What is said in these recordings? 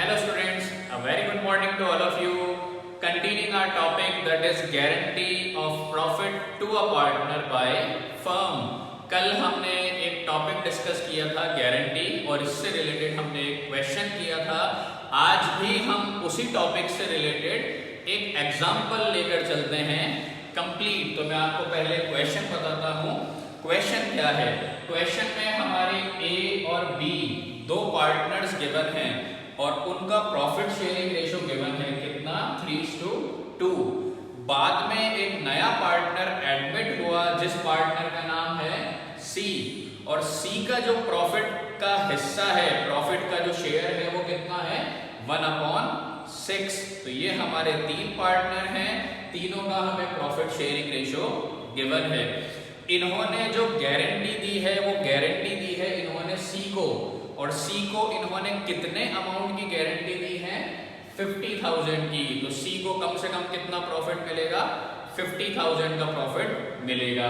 Hello students, a very good morning to all of you. Continuing our topic that is guarantee of profit to a partner by firm. कल हमने एक topic discuss किया था guarantee और इससे related हमने एक क्वेश्चन किया था। आज भी हम उसी टॉपिक से रिलेटेड एक एग्जाम्पल लेकर चलते हैं कंप्लीट। तो मैं आपको पहले क्वेश्चन बताता हूँ। क्वेश्चन क्या है? क्वेश्चन में हमारे ए और बी दो पार्टनर्स गिवन हैं और उनका प्रॉफिट शेयरिंग रेशो गिवन है कितना 3:2। बाद में एक नया पार्टनर एडमिट हुआ जिस पार्टनर का नाम है सी, और सी का जो प्रॉफिट का हिस्सा है, प्रॉफिट का जो शेयर है वो कितना है 1/6। तो ये हमारे तीन पार्टनर हैं, तीनों का हमें प्रॉफिट शेयरिंग रेशो गिवन है। इन्होंने जो गारंटी दी है वो गारंटी दी है इन्होंने सी को, और सी को इन्होंने कितने अमाउंट की गारंटी दी है 50,000 की। तो सी को कम से कम कितना प्रॉफिट मिलेगा 50,000 का प्रॉफिट मिलेगा।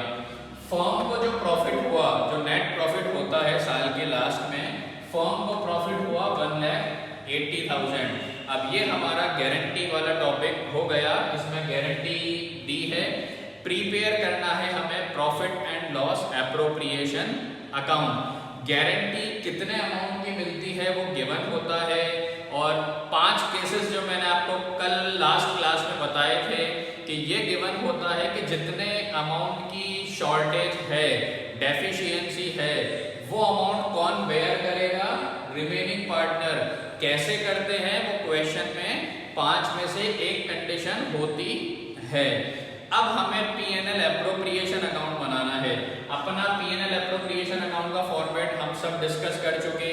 फर्म को जो प्रॉफिट हुआ, जो नेट प्रॉफिट होता है साल के लास्ट में, फर्म को प्रॉफिट हुआ 1,80,000। अब ये हमारा गारंटी वाला टॉपिक हो गया। इसमें गारंटी दी है, प्रीपेयर करना है हमें profit and loss appropriation account. Guarantee कितने अमाउंट की मिलती है वो गिवन होता है, और 5 केसेस जो मैंने आपको कल लास्ट क्लास में बताए थे कि ये गिवन होता है कि जितने अमाउंट की शॉर्टेज है, डेफिशिएंसी है, वो अमाउंट कौन बेयर करेगा, रिमेनिंग पार्टनर। कैसे करते हैं वो क्वेश्चन में 5 में से एक कंडीशन होती है। अब हमें पीएनएल एप्रोप्रिएशन अकाउंट बनाना है। अपना पीएनएल एप्रोप्रिएशन अकाउंट का फॉर्मेट हम सब डिस्कस कर चुके।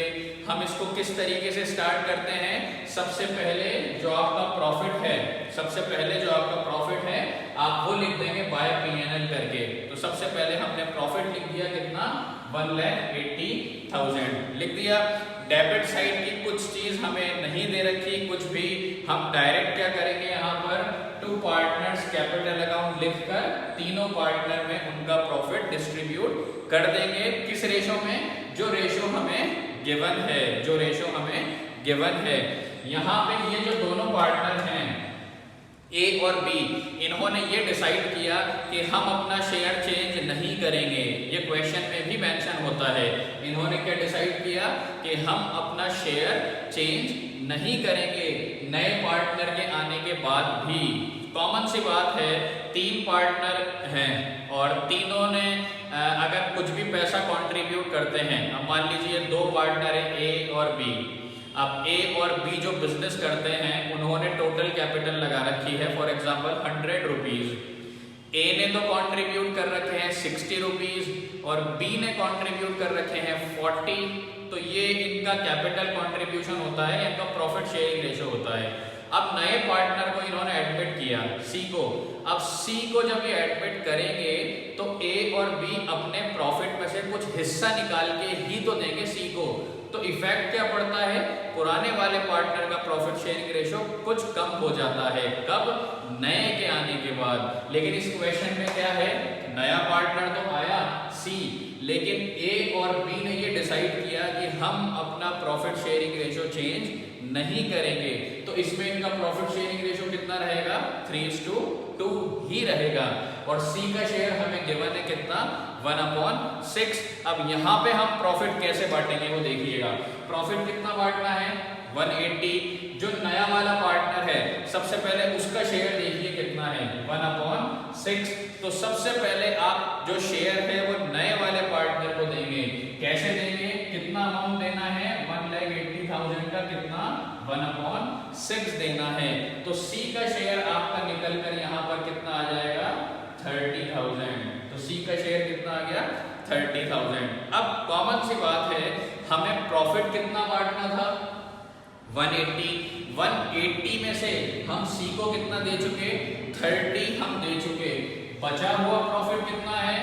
हम इसको किस तरीके से स्टार्ट करते हैं? सबसे पहले जो आपका प्रॉफिट है, सबसे पहले जो आपका प्रॉफिट है आप वो लिख देंगे बाय पीएनएल करके। तो सबसे पहले हमने प्रॉफिट लिख दिया कितना 1,80,000 लिख दिया। डेबिट साइड की कुछ चीज हमें नहीं दे रखी, कुछ भी हम डायरेक्ट क्या करेंगे यहाँ पर टू पार्टनर्स कैपिटल अकाउंट लिखकर तीनों पार्टनर में उनका प्रॉफिट डिस्ट्रीब्यूट कर देंगे। किस रेशो में? जो रेशो हमें गिवन है, जो रेशो हमें गिवन है। यहाँ पे ये जो दोनों पार्टनर हैं ए और बी, इन्होंने ये डिसाइड किया कि हम अपना शेयर चेंज नहीं करेंगे। ये क्वेश्चन में भी मेंशन होता है। इन्होंने क्या डिसाइड किया कि हम अपना शेयर चेंज नहीं करेंगे नए पार्टनर के आने के बाद भी। कॉमन सी बात है, तीन पार्टनर हैं और तीनों ने अगर कुछ भी पैसा कंट्रीब्यूट करते हैं, अब मान लीजिए दो पार्टनर है ए और बी। अब ए और बी जो बिजनेस करते हैं उन्होंने टोटल कैपिटल लगा रखी है फॉर एग्जांपल 100 रुपीज। ए ने तो कंट्रीब्यूट कर रखे हैं 60 रुपीज और बी ने कंट्रीब्यूट कर रखे हैं 40। तो ये इनका कैपिटल कंट्रीब्यूशन होता है, इनका प्रॉफिट शेयरिंग रेशो होता है। अब नए पार्टनर को इन्होंने एडमिट किया सी को। अब सी को जब ये एडमिट करेंगे तो ए और बी अपने प्रॉफिट में से कुछ हिस्सा निकाल के ही तो देंगे सी को। तो इफेक्ट क्या पड़ता है? पुराने वाले पार्टनर का प्रॉफिट शेयरिंग रेशो कुछ कम हो जाता है। कब? नए के आने के बाद। लेकिन इस क्वेश्चन में क्या है, नया पार्टनर तो आया सी, लेकिन ए और बी ने ये डिसाइड किया कि हम अपना प्रॉफिट शेयरिंग रेशो चेंज नहीं करेंगे। तो इसमें इनका प्रॉफिट शेयरिंग रेशो कितना रहेगा 3:2 ही रहेगा। और सी का शेयर हमें गिवन है कितना 1/6। अब यहाँ पे हम प्रॉफिट कैसे बांटेंगे वो देखिएगा। प्रॉफिट कितना बांटना है 180। जो नया वाला पार्टनर है सबसे पहले उसका शेयर देखिए कितना है 1/6। तो सबसे पहले आप जो शेयर है वो नए वाले पार्टनर को देंगे। कैसे देंगे? कितना अमाउंट देना है 1,80,000 का कितना 1/6 देना है। तो सी का शेयर आपका निकल कर यहाँ पर कितना आ जाएगा 30,000। तो सी का शेयर कितना आ गया 30,000। अब कॉमन सी बात है, हमें प्रॉफिट कितना बांटना था 180 में से हम सी को कितना दे चुके 30 हम दे चुके। बचा हुआ प्रॉफिट कितना है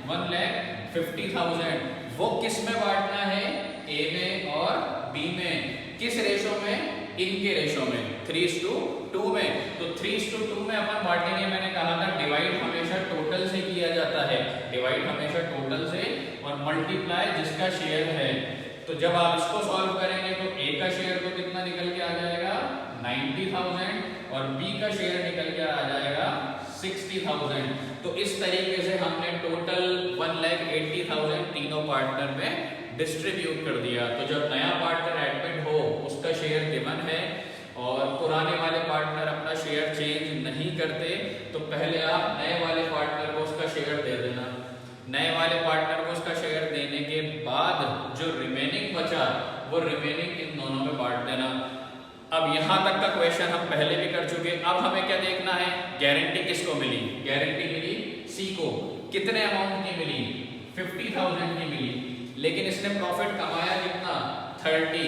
1,50,000। वो किस में बांटना है? ए में और बी में। किस रेशो में? इनके रेशो में 3:2 में। तो 3:2 में अपन बांटेंगे। मैंने कहा था डिवाइड हमेशा टोटल से किया जाता है, डिवाइड हमेशा टोटल से और मल्टीप्लाई जिसका शेयर है। तो जब आप इसको सॉल्व करेंगे तो ए का शेयर तो कितना निकल के आ जाएगा 90,000 और B का शेयर निकल के आ जाएगा 60,000। तो इस तरीके से हमने टोटल 1,80,000 तीनों पार्टनर में डिस्ट्रीब्यूट कर दिया। तो जब नया पार्टनर एडमिट हो उसका शेयर गिवन है और पुराने वाले पार्टनर अपना शेयर चेंज नहीं करते तो पहले आप नए वाले पार्टनर को उसका शेयर दे देना। नए वाले पार्टनर को उसका शेयर देने के बाद जो रिमेनिंग बचा वो रिमेनिंग इन दोनों में बांट देना। अब यहाँ तक का क्वेश्चन हम पहले भी कर चुके। अब हमें क्या देखना है, गारंटी किसको मिली? गारंटी मिली सी को। कितने अमाउंट की मिली? 50,000 की मिली। लेकिन इसने प्रॉफिट कमाया कितना? 30।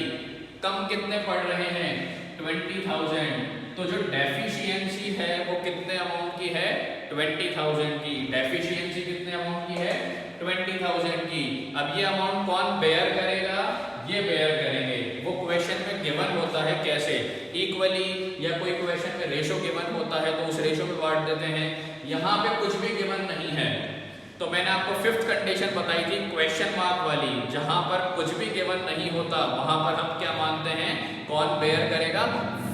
कम कितने पड़ रहे हैं? 20,000। तो जो डेफिशिएंसी है वो कितने अमाउंट की है? 20,000 की। डेफिशिएंसी कितने अमाउंट की है? 20,000 की। अब ये अमाउंट कौन बेयर करेगा? ये बेयर करेंगे। वो क्वेश्चन में गिवन होता है कैसे, इक्वली या कोई क्वेश्चन में रेशो गिवन होता है तो उस रेशो में बांट देते हैं। यहाँ पे कुछ भी गिवन नहीं है तो मैंने आपको फिफ्थ कंडीशन बताई थी क्वेश्चन मार्क वाली, जहां पर कुछ भी गिवन नहीं होता वहां पर हम क्या मानते हैं? कौन बेयर करेगा?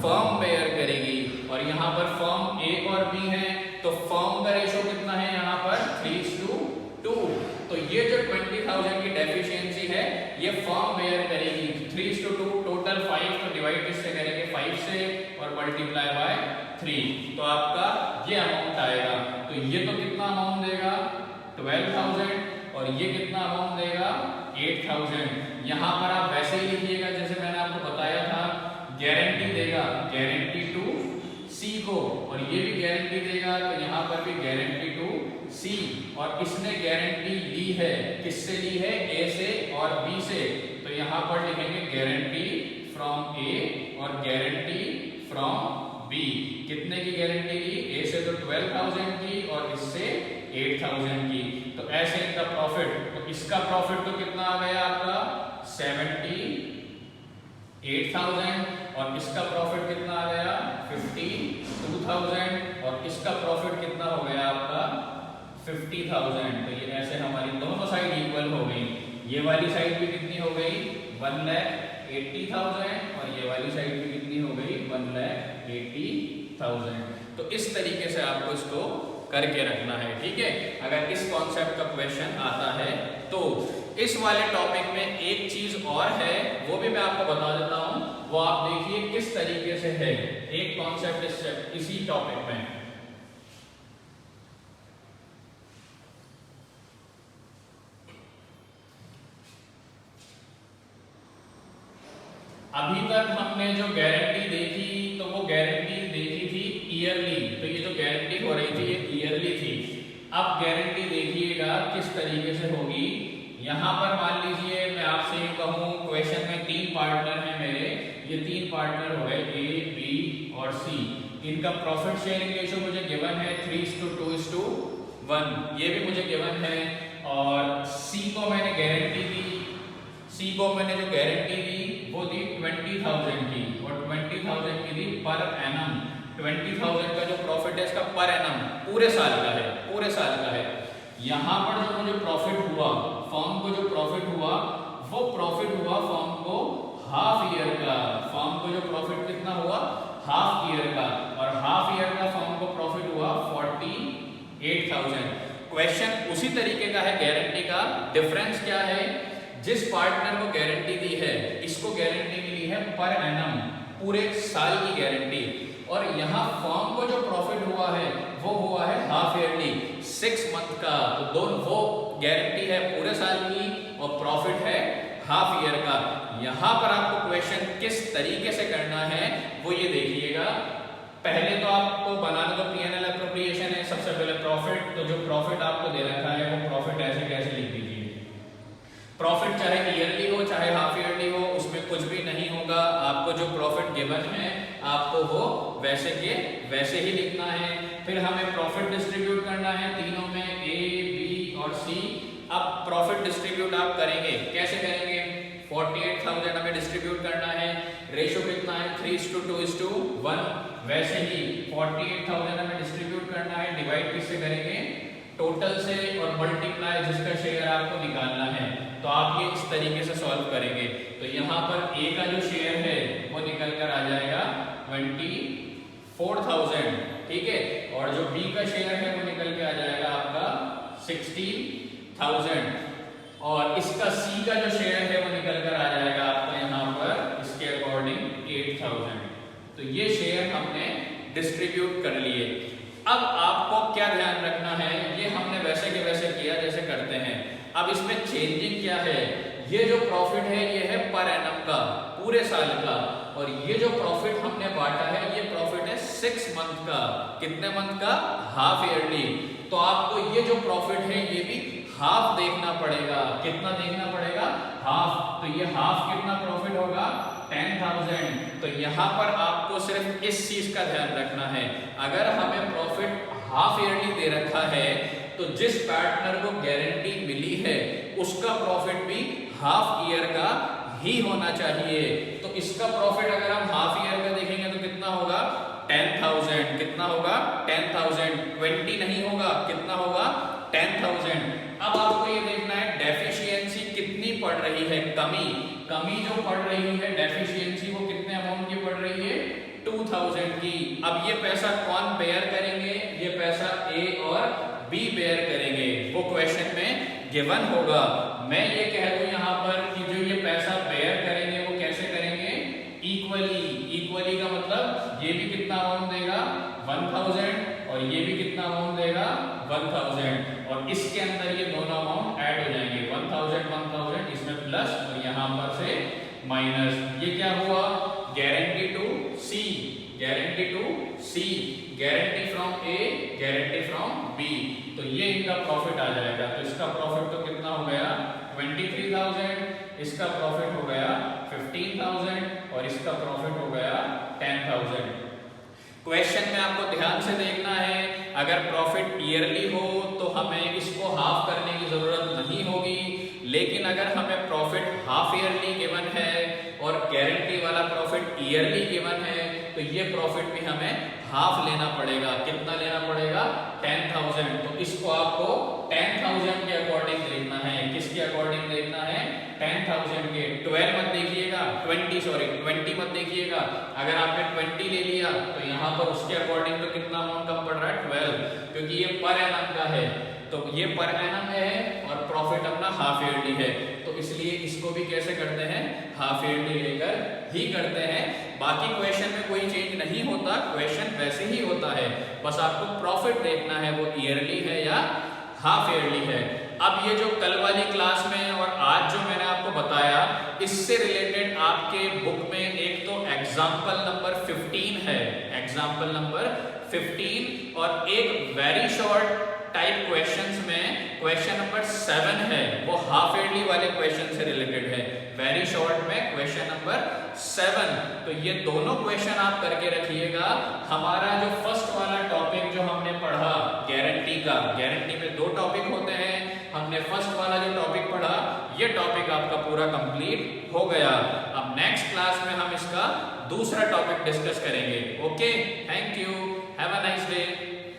फर्म बेयर करेगी। और यहाँ पर फर्म ए और बी है तो फर्म का रेशो कितना है यहाँ पर? 3:2। तो ये जो 20,000 की डेफिशिएंसी है ये फर्म बेयर करेगी। 3:2 टोटल 5 तो डिवाइड किससे करेंगे? 5 से और मल्टीप्लाई बाय 3 तो आपका ये अमाउंट आएगा। तो ये तो कितना अमाउंट देगा? 12,000 और ये कितना अमाउंट देगा? 8,000। यहाँ पर आप वैसे ही लिखिएगा जैसे मैंने आपको बताया था। गारंटी देगा गारंटी टू सी को और ये भी गारंटी देगा तो यहाँ पर भी गारंटी टू सी। और इसने गारंटी ली है, किससे ली है? ए से और बी से। तो यहाँ पर लिखेंगे गारंटी फ्रॉम ए और गारंटी फ्रॉम बी। कितने की गारंटी ली? ए से तो 12,000 की और इससे 8,000 की। तो ऐसे इनका प्रॉफिट, तो इसका प्रॉफिट तो कितना आ गया आपका? 78,000 और इसका प्रॉफिट कितना आ गया? 52,000 और इसका प्रॉफिट कितना हो गया आपका? 50,000। तो ये ऐसे हमारी दोनों साइड इक्वल हो गई। ये वाली साइड भी कितनी हो गई? 1,80,000 और ये वाली साइड भी कितनी हो गई? 1,80,000। तो इस तरीके से आपको इसको करके रखना है, ठीक है। अगर इस कॉन्सेप्ट का क्वेश्चन आता है तो इस वाले टॉपिक में एक चीज और है वो भी मैं आपको बता देता हूं, वो आप देखिए किस तरीके से है। एक कॉन्सेप्ट इसी टॉपिक में अभी तक हमने जो गारंटी देखी तो वो गारंटी देखी थी ईयरली। तो ये जो गारंटी हो रही थी ये ईयरली थी। अब गारंटी देखिएगा किस तरीके से होगी। यहाँ पर मान लीजिए मैं आपसे यूं कहूँ क्वेश्चन में 3 पार्टनर हैं मेरे। ये 3 पार्टनर हो गए ए, बी और सी। इनका प्रॉफिट शेयरिंग रेशो मुझे गिवन है 3:2:1। ये भी मुझे गिवन है। और सी को मैंने गारंटी दी। सी को मैंने जो गारंटी दी वो दी 20,000 की और 20,000 की दी पर एनम। 20,000 का जो प्रॉफिट है इसका पर एनम पूरे साल का है, पूरे साल का है। यहाँ पर जो मुझे प्रॉफिट हुआ, फर्म को जो प्रॉफिट हुआ वो प्रॉफिट हुआ फर्म को हाफ ईयर का। फर्म को जो प्रॉफिट कितना हुआ? हाफ ईयर का। और हाफ ईयर का फर्म को प्रॉफिट हुआ 48,000। क्वेश्चन उसी तरीके का है गारंटी का। डिफरेंस क्या है? जिस पार्टनर को गारंटी दी है इसको गारंटी मिली है पर एनम, पूरे साल की गारंटी। और यहाँ फर्म को जो प्रॉफिट हुआ है वो हुआ है हाफ ईयरली, 6 मंथ का। तो दोनों वो गारंटी है पूरे साल की और प्रॉफिट है हाफ ईयर का। यहाँ पर आपको क्वेश्चन किस तरीके से करना है वो ये देखिएगा। पहले तो आपको बनाना तो P&L एप्रोप्रिएशन है। सबसे पहले प्रॉफिट, तो जो प्रॉफिट आपको दे रखा है वो प्रॉफिट ऐसे कैसे लिख दीजिए। प्रॉफिट चाहे ईयरली हो चाहे हाफ ईयरली हो उसमें कुछ भी नहीं होगा। आपको जो प्रॉफिट गिवन है आपको वो वैसे के वैसे ही लिखना है। फिर हमें प्रॉफिट डिस्ट्रीब्यूट करना है तीनों में, ए, बी और सी। अब प्रॉफिट डिस्ट्रीब्यूट आप करेंगे, कैसे करेंगे? 48,000 हमें डिस्ट्रीब्यूट करना है। रेशो कितना है? 3:2:1। वैसे ही 48,000 हमें डिस्ट्रीब्यूट करना है। डिवाइड किससे करेंगे? टोटल से और मल्टीप्लाई जिसका शेयर आपको निकालना है। तो आप ये इस तरीके से सॉल्व करेंगे। तो यहाँ पर ए का जो शेयर है वो निकल कर आ जाएगा 24,000, ठीक है। और जो बी का शेयर है वो निकल के आ जाएगा आपका 16,000, और इसका सी का जो शेयर है वो निकल कर आ जाएगा आपका यहाँ पर इसके अकॉर्डिंग 8,000। तो ये शेयर हमने डिस्ट्रीब्यूट कर लिए। अब आपको क्या ध्यान रखना है, ये हमने वैसे के वैसे किया जैसे करते हैं। अब इसमें चेंजिंग क्या है, ये जो प्रॉफिट है ये है पर एनम का, पूरे साल का, और ये जो प्रॉफिट हमने बांटा है ये प्रॉफिट है 6 मंथ का। कितने मंथ का? Half yearly. तो आपको ये जो प्रॉफिट है ये भी हाफ देखना पड़ेगा। कितना देखना पड़ेगा? हाफ। तो ये हाफ कितना प्रॉफिट होगा? 10,000। तो यहाँ पर आपको सिर्फ इस चीज का ध्यान रखना है, अगर हमें प्रॉफिट हाफ ईयरली दे रखा है तो जिस पार्टनर को गारंटी मिली है उसका प्रॉफिट भी हाफ ईयर का ही होना चाहिए। तो इसका प्रॉफिट अगर हम हाफ ईयर का देखेंगे तो कितना होगा? 10,000। कितना होगा? 10,000। 20 नहीं होगा, कितना होगा? 10,000। अब आपको ये देखना है डेफिशिएंसी कितनी पड़ रही है, कमी जो पड़ रही है डेफिशिएंसी वो कितने अमाउंट की पड़ रही है? 2,000 की। अब ये पैसा कौन बेयर करेंगे? ये पैसा ए और बी बेयर करेंगे, वो क्वेश्चन में गिवन होगा। मैं ये कह दूं यहाँ पर कि जो ये पैसा बेयर करेंगे वो कैसे करेंगे? इक्वली का मतलब ये भी कितना अमाउंट देगा? 1,000, और ये भी कितना अमाउंट देगा? 1,000, और इसके अंदर ये दोनों अमाउंट ऐड हो जाएंगे, 1,000 इसमें प्लस और यहाँ पर से माइनस। ये क्या हुआ? Guarantee to C, guarantee from A, guarantee from B. तो ये इनका प्रॉफिट आ जाएगा। तो इसका प्रॉफिट तो कितना हो गया? 23,000, इसका प्रॉफिट हो गया 15,000, और इसका प्रॉफिट हो गया 10,000। क्वेश्चन में आपको ध्यान से देखना है, अगर प्रॉफिट ईयरली हो तो हमें इसको हाफ करने की जरूरत नहीं होगी, लेकिन अगर हमें प्रॉफिट हाफ ईयरली गिवन है और गारंटी वाला प्रॉफिट ईयरली गिवन है तो ये प्रॉफिट भी हमें हाफ लेना पड़ेगा। कितना लेना पड़ेगा? 10,000। तो इसको आपको 10,000 के अकॉर्डिंग देखना है। किसके अकॉर्डिंग देखना है? 10,000 के। 12 मत देखिएगा, 20 मत देखिएगा। अगर आपने 20 ले लिया तो यहाँ पर उसके अकॉर्डिंग तो कितना अमाउंट कम पड़ रहा है? 12, क्योंकि ये पर एनम का है। तो ये पर एनम है और प्रॉफिट अपना हाफ ईयरली है, तो इसलिए इसको भी कैसे करते हैं? हाफ ईयरली लेकर ही करते हैं। बाकी क्वेश्चन में कोई चेंज नहीं होता, क्वेश्चन वैसे ही होता है, बस आपको प्रॉफिट देखना है वो ईयरली है या हाफ ईयरली है। अब ये जो कल वाली क्लास में और आज जो मैंने आपको बताया, इससे रिलेटेड आपके बुक में एक तो एग्जाम्पल नंबर 15 है, एग्जाम्पल नंबर 15, और एक वेरी शॉर्ट टाइप क्वेश्चंस में क्वेश्चन नंबर 7 है, वो हाफ ईयरली वाले क्वेश्चन से रिलेटेड है। वेरी शॉर्ट में क्वेश्चन नंबर 7। तो ये दोनों क्वेश्चन आप करके रखिएगा। हमारा जो फर्स्ट वाला टॉपिक जो हमने पढ़ा गारंटी का, गारंटी में 2 टॉपिक होते हैं, हमने फर्स्ट वाला जो टॉपिक पढ़ा ये टॉपिक आपका पूरा कंप्लीट हो गया। अब नेक्स्ट क्लास में हम इसका दूसरा टॉपिक डिस्कस करेंगे। Okay, thank you, have a nice day.